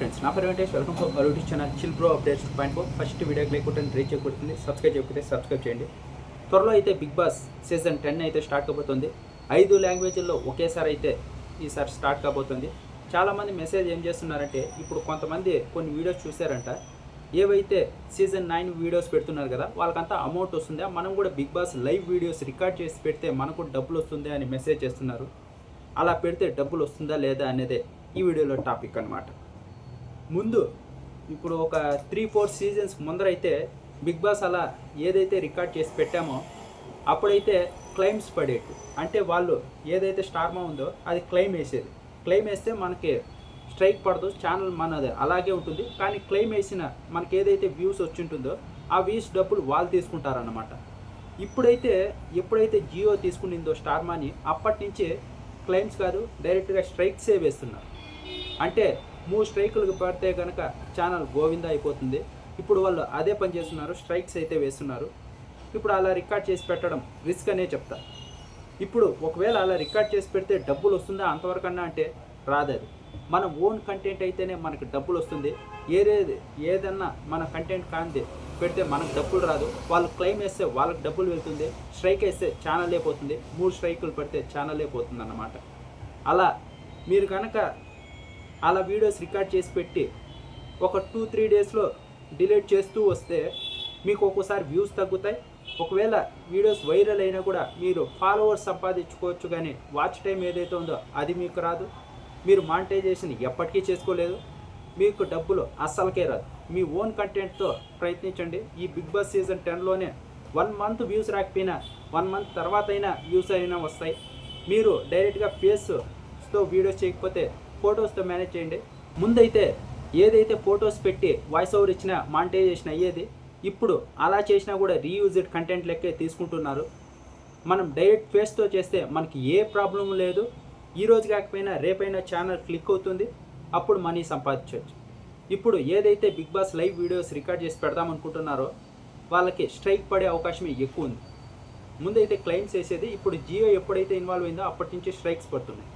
Friends, నా పేరు Venkatesh. Welcome to our YouTube channel chill bro updates 2.4. First వీడియోకి లేకుంటే రీచ్ చేయకూడదు, సబ్స్క్రైబ్ చేయకపోతే సబ్స్క్రైబ్ చేయండి. త్వరలో అయితే బిగ్ బాస్ సీజన్ 10 అయితే స్టార్ట్ కాబోతుంది. 5 లాంగ్వేజ్ల్లో ఒకేసారి అయితే ఈసారి స్టార్ట్ కాబోతుంది. చాలామంది మెసేజ్ ఏం చేస్తున్నారంటే, ఇప్పుడు కొంతమంది కొన్ని వీడియోస్ చూసారంట, ఏవైతే సీజన్ 9 వీడియోస్ పెడుతున్నారు కదా, వాళ్ళకంతా అమౌంట్ వస్తుందా, మనం కూడా Bigg Boss live videos record చేసి పెడితే మనకు డబ్బులు వస్తుందా అని మెసేజ్ చేస్తున్నారు. అలా పెడితే డబ్బులు వస్తుందా లేదా అనేదే ఈ వీడియోలో టాపిక్ అన్నమాట. ముందు ఇప్పుడు ఒక 3-4 సీజన్స్ ముందరైతే బిగ్ బాస్ అలా ఏదైతే రికార్డ్ చేసి పెట్టామో అప్పుడైతే క్లెయిమ్స్ పడేవి. అంటే వాళ్ళు ఏదైతే స్టార్మా ఉందో అది క్లెయిమ్ వేసేది. క్లెయిమ్ వేస్తే మనకి స్ట్రైక్ పడదు, ఛానల్ మనది అలాగే ఉంటుంది. కానీ క్లెయిమ్ వేసిన మనకి ఏదైతే వ్యూస్ వచ్చి ఉంటుందో ఆ వ్యూస్ డబ్బులు వాళ్ళు తీసుకుంటారన్నమాట. ఎప్పుడైతే జియో తీసుకునిందో స్టార్మాని, అప్పటి నుంచే క్లెయిమ్స్ కాదు, డైరెక్ట్గా స్ట్రైక్సే వేస్తున్నారు. అంటే 3 స్ట్రైకులకు పడితే కనుక ఛానల్ గోవిందా అయిపోతుంది. ఇప్పుడు వాళ్ళు అదే పని చేస్తున్నారు, స్ట్రైక్స్ అయితే వేస్తున్నారు. ఇప్పుడు అలా రికార్డ్ చేసి పెట్టడం రిస్క్ అనే చెప్తా. ఇప్పుడు ఒకవేళ అలా రికార్డ్ చేసి పెడితే డబ్బులు వస్తుందా అంతవరకన్నా అంటే రాదు. అది మన ఓన్ కంటెంట్ అయితేనే మనకు డబ్బులు వస్తుంది. ఏదన్నా మన కంటెంట్ కాంది పెడితే మనకు డబ్బులు రాదు. వాళ్ళు క్లెయిమ్ వేస్తే వాళ్ళకి డబ్బులు వెళ్తుంది, స్ట్రైక్ వేస్తే ఛానల్ అయిపోతుంది. 3 స్ట్రైకులు పడితే ఛానల్ అయిపోతుంది అన్నమాట. అలా మీరు కనుక అలా వీడియోస్ రికార్డ్ చేసి పెట్టి ఒక 2-3 డేస్లో డిలీట్ చేస్తూ వస్తే మీకు ఒక్కోసారి వ్యూస్ తగ్గుతాయి. ఒకవేళ వీడియోస్ వైరల్ అయినా కూడా మీరు ఫాలోవర్స్ సంపాదించుకోవచ్చు, కానీ వాచ్ టైం ఏదైతే ఉందో అది మీకు రాదు. మీరు మానిటైజేషన్ ఎప్పటికీ చేసుకోలేదు, మీకు డబ్బులు అస్సలకే రాదు. మీ ఓన్ కంటెంట్తో ప్రయత్నించండి. ఈ బిగ్ బాస్ సీజన్ 10లోనే 1 మంత్ వ్యూస్ రాకపోయినా 1 మంత్ తర్వాత అయినా వ్యూస్ అయినా వస్తాయి. మీరు డైరెక్ట్గా ఫేస్తో వీడియోస్ చేయకపోతే ఫొటోస్తో మేనేజ్ చేయండి. ముందైతే ఏదైతే ఫొటోస్ పెట్టి వాయిస్ ఓవర్ ఇచ్చినా మానిటైజేషన్ అయ్యేది, ఇప్పుడు అలా చేసినా కూడా రీయూజ్డ్ కంటెంట్ లెక్కే తీసుకుంటున్నారు. మనం డైరెక్ట్ ఫేస్తో చేస్తే మనకి ఏ ప్రాబ్లం లేదు. ఈరోజు కాకపోయినా రేపైనా ఛానల్ క్లిక్ అవుతుంది, అప్పుడు మనీ సంపాదించవచ్చు. ఇప్పుడు ఏదైతే Bigg Boss live videos record చేసి పెడదాం అనుకుంటున్నారో వాళ్ళకి స్ట్రైక్ పడే అవకాశమే ఎక్కువ ఉంది. ముందైతే క్లెయిమ్స్ వేసేది, ఇప్పుడు జియో ఎప్పుడైతే ఇన్వాల్వ్ అయిందో అప్పటి నుంచి స్ట్రైక్స్ పడుతున్నాయి.